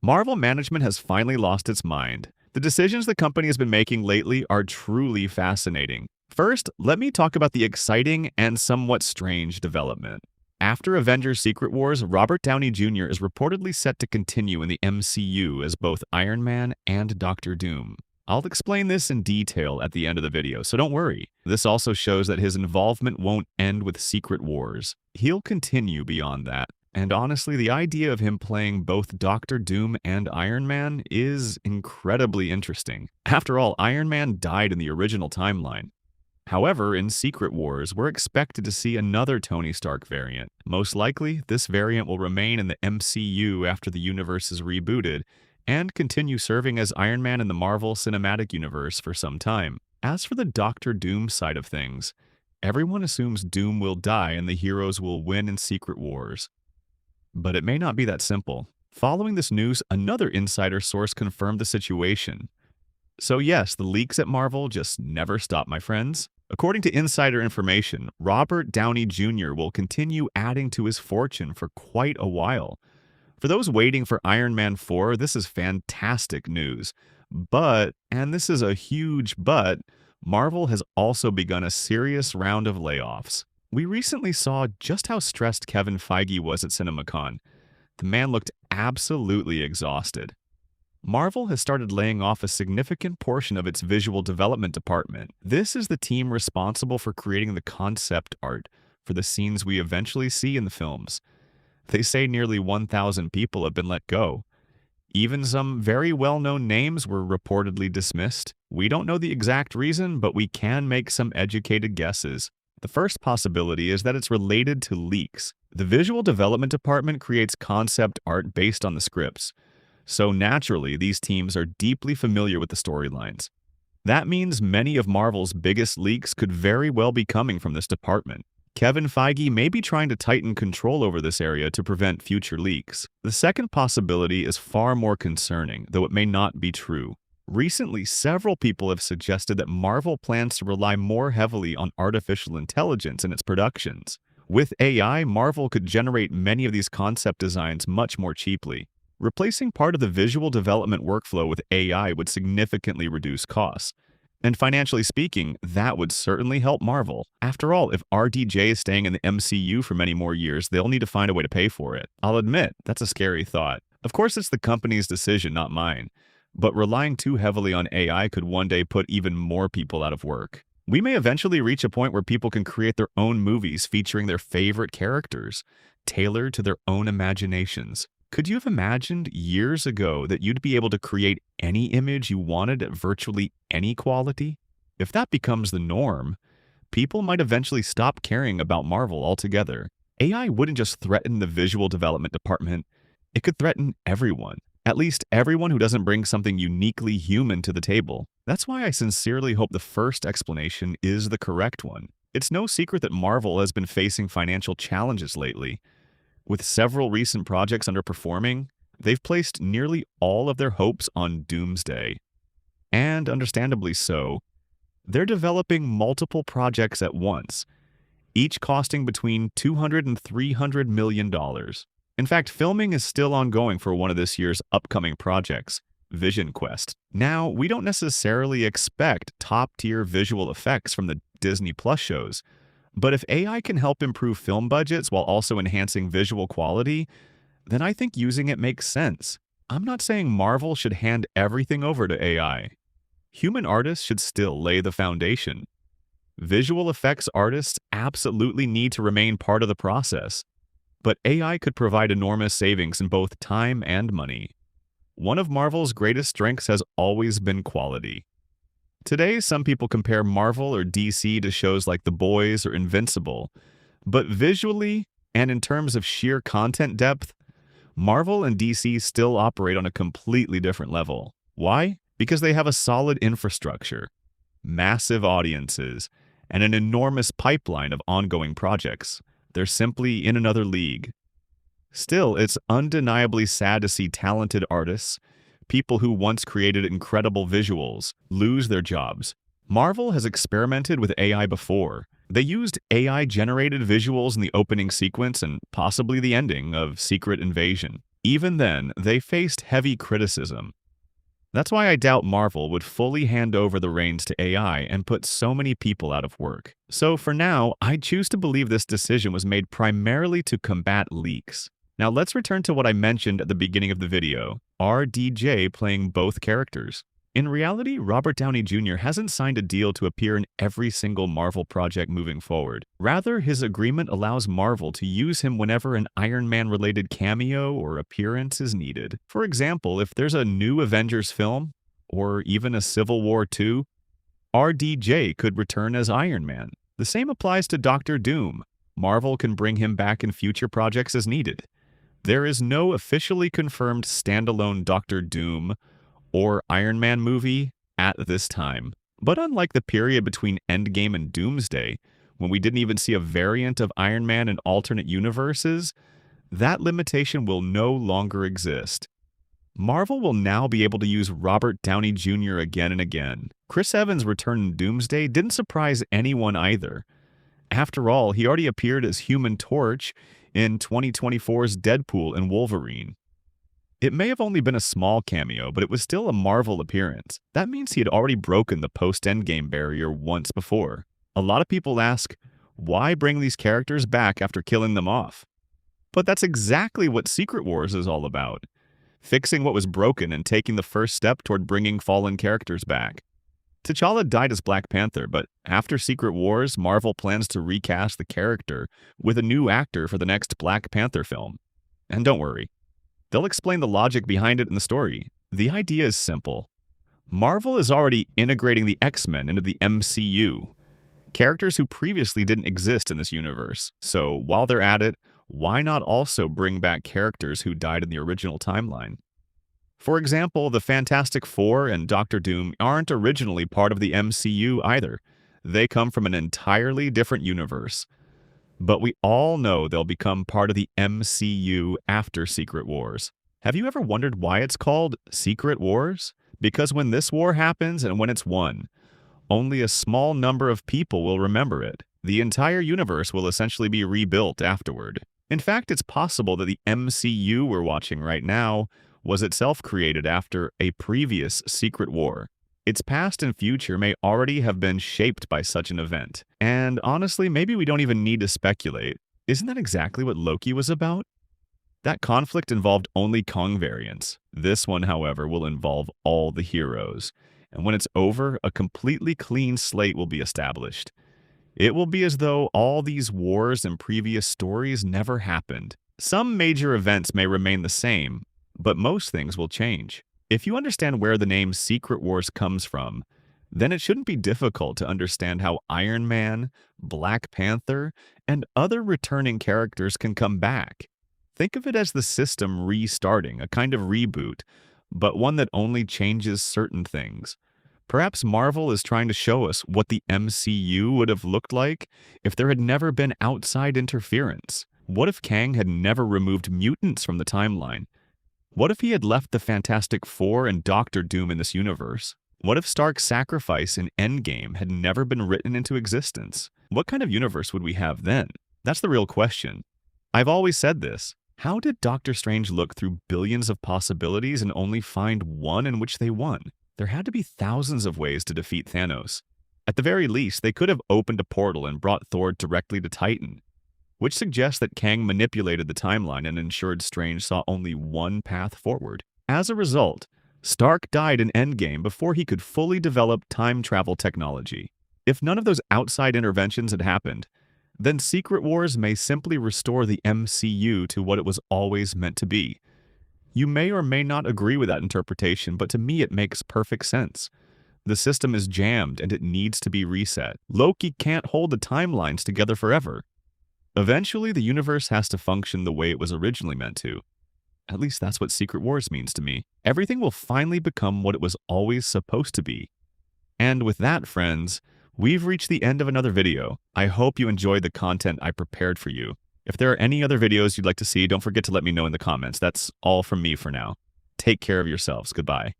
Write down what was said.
Marvel management has finally lost its mind. The decisions the company has been making lately are truly fascinating. First, let me talk about the exciting and somewhat strange development. After Avengers Secret Wars, Robert Downey Jr. is reportedly set to continue in the MCU as both Iron Man and Doctor Doom. I'll explain this in detail at the end of the video, so don't worry. This also shows that his involvement won't end with Secret Wars. He'll continue beyond that. And honestly, the idea of him playing both Doctor Doom and Iron Man is incredibly interesting. After all, Iron Man died in the original timeline. However, in Secret Wars, we're expected to see another Tony Stark variant. Most likely, this variant will remain in the MCU after the universe is rebooted, and continue serving as Iron Man in the Marvel Cinematic Universe for some time. As for the Doctor Doom side of things, everyone assumes Doom will die and the heroes will win in Secret Wars. But it may not be that simple. Following this news, another insider source confirmed the situation. So yes, the leaks at Marvel just never stop, my friends. According to insider information, Robert Downey Jr. will continue adding to his fortune for quite a while. For those waiting for Iron Man 4, this is fantastic news. But, and this is a huge but, Marvel has also begun a serious round of layoffs. We recently saw just how stressed Kevin Feige was at CinemaCon. The man looked absolutely exhausted. Marvel has started laying off a significant portion of its visual development department. This is the team responsible for creating the concept art for the scenes we eventually see in the films. They say nearly 1,000 people have been let go. Even some very well-known names were reportedly dismissed. We don't know the exact reason, but we can make some educated guesses. The first possibility is that it's related to leaks. The visual development department creates concept art based on the scripts. So naturally, these teams are deeply familiar with the storylines. That means many of Marvel's biggest leaks could very well be coming from this department. Kevin Feige may be trying to tighten control over this area to prevent future leaks. The second possibility is far more concerning, though it may not be true. Recently, several people have suggested that Marvel plans to rely more heavily on artificial intelligence in its productions. With AI, Marvel could generate many of these concept designs much more cheaply. Replacing part of the visual development workflow with AI would significantly reduce costs. And financially speaking, that would certainly help Marvel. After all, if RDJ is staying in the MCU for many more years, they'll need to find a way to pay for it. I'll admit, that's a scary thought. Of course, it's the company's decision, not mine. But relying too heavily on AI could one day put even more people out of work. We may eventually reach a point where people can create their own movies featuring their favorite characters, tailored to their own imaginations. Could you have imagined years ago that you'd be able to create any image you wanted at virtually any quality? If that becomes the norm, people might eventually stop caring about Marvel altogether. AI wouldn't just threaten the visual development department, it could threaten everyone. At least everyone who doesn't bring something uniquely human to the table. That's why I sincerely hope the first explanation is the correct one. It's no secret that Marvel has been facing financial challenges lately. With several recent projects underperforming, they've placed nearly all of their hopes on Doomsday. And understandably so, they're developing multiple projects at once, each costing between $200 and $300 million. In fact, filming is still ongoing for one of this year's upcoming projects, Vision Quest. Now, we don't necessarily expect top-tier visual effects from the Disney Plus shows, but if AI can help improve film budgets while also enhancing visual quality, then I think using it makes sense. I'm not saying Marvel should hand everything over to AI. Human artists should still lay the foundation. Visual effects artists absolutely need to remain part of the process, but AI could provide enormous savings in both time and money. One of Marvel's greatest strengths has always been quality. Today, some people compare Marvel or DC to shows like The Boys or Invincible, but visually and in terms of sheer content depth, Marvel and DC still operate on a completely different level. Why? Because they have a solid infrastructure, massive audiences, and an enormous pipeline of ongoing projects. They're simply in another league. Still, it's undeniably sad to see talented artists, people who once created incredible visuals, lose their jobs. Marvel has experimented with AI before. They used AI-generated visuals in the opening sequence and possibly the ending of Secret Invasion. Even then, they faced heavy criticism. That's why I doubt Marvel would fully hand over the reins to AI and put so many people out of work. So for now, I choose to believe this decision was made primarily to combat leaks. Now let's return to what I mentioned at the beginning of the video, RDJ playing both characters. In reality, Robert Downey Jr. hasn't signed a deal to appear in every single Marvel project moving forward. Rather, his agreement allows Marvel to use him whenever an Iron Man-related cameo or appearance is needed. For example, if there's a new Avengers film, or even a Civil War II, RDJ could return as Iron Man. The same applies to Doctor Doom. Marvel can bring him back in future projects as needed. There is no officially confirmed standalone Doctor Doom or Iron Man movie at this time. But unlike the period between Endgame and Doomsday, when we didn't even see a variant of Iron Man in alternate universes, that limitation will no longer exist. Marvel will now be able to use Robert Downey Jr. again and again. Chris Evans' return in Doomsday didn't surprise anyone either. After all, he already appeared as Human Torch in 2024's Deadpool and Wolverine. It may have only been a small cameo, but it was still a Marvel appearance. That means he had already broken the post-Endgame barrier once before. A lot of people ask, why bring these characters back after killing them off? But that's exactly what Secret Wars is all about. Fixing what was broken and taking the first step toward bringing fallen characters back. T'Challa died as Black Panther, but after Secret Wars, Marvel plans to recast the character with a new actor for the next Black Panther film. And don't worry, they'll explain the logic behind it in the story. The idea is simple. Marvel is already integrating the X-Men into the MCU, characters who previously didn't exist in this universe. So while they're at it, why not also bring back characters who died in the original timeline? For example, the Fantastic Four and Doctor Doom aren't originally part of the MCU either. They come from an entirely different universe. But we all know they'll become part of the MCU after Secret Wars. Have you ever wondered why it's called Secret Wars? Because when this war happens and when it's won, only a small number of people will remember it. The entire universe will essentially be rebuilt afterward. In fact, it's possible that the MCU we're watching right now was itself created after a previous Secret War. Its past and future may already have been shaped by such an event. And honestly, maybe we don't even need to speculate. Isn't that exactly what Loki was about? That conflict involved only Kong variants. This one, however, will involve all the heroes. And when it's over, a completely clean slate will be established. It will be as though all these wars and previous stories never happened. Some major events may remain the same, but most things will change. If you understand where the name Secret Wars comes from, then it shouldn't be difficult to understand how Iron Man, Black Panther, and other returning characters can come back. Think of it as the system restarting, a kind of reboot, but one that only changes certain things. Perhaps Marvel is trying to show us what the MCU would have looked like if there had never been outside interference. What if Kang had never removed mutants from the timeline? What if he had left the Fantastic Four and Doctor Doom in this universe? What if Stark's sacrifice in Endgame had never been written into existence? What kind of universe would we have then? That's the real question. I've always said this. How did Doctor Strange look through billions of possibilities and only find one in which they won? There had to be thousands of ways to defeat Thanos. At the very least, they could have opened a portal and brought Thor directly to Titan, which suggests that Kang manipulated the timeline and ensured Strange saw only one path forward. As a result, Stark died in Endgame before he could fully develop time travel technology. If none of those outside interventions had happened, then Secret Wars may simply restore the MCU to what it was always meant to be. You may or may not agree with that interpretation, but to me it makes perfect sense. The system is jammed and it needs to be reset. Loki can't hold the timelines together forever. Eventually, the universe has to function the way it was originally meant to. At least that's what Secret Wars means to me. Everything will finally become what it was always supposed to be. And with that, friends, we've reached the end of another video. I hope you enjoyed the content I prepared for you. If there are any other videos you'd like to see, don't forget to let me know in the comments. That's all from me for now. Take care of yourselves. Goodbye.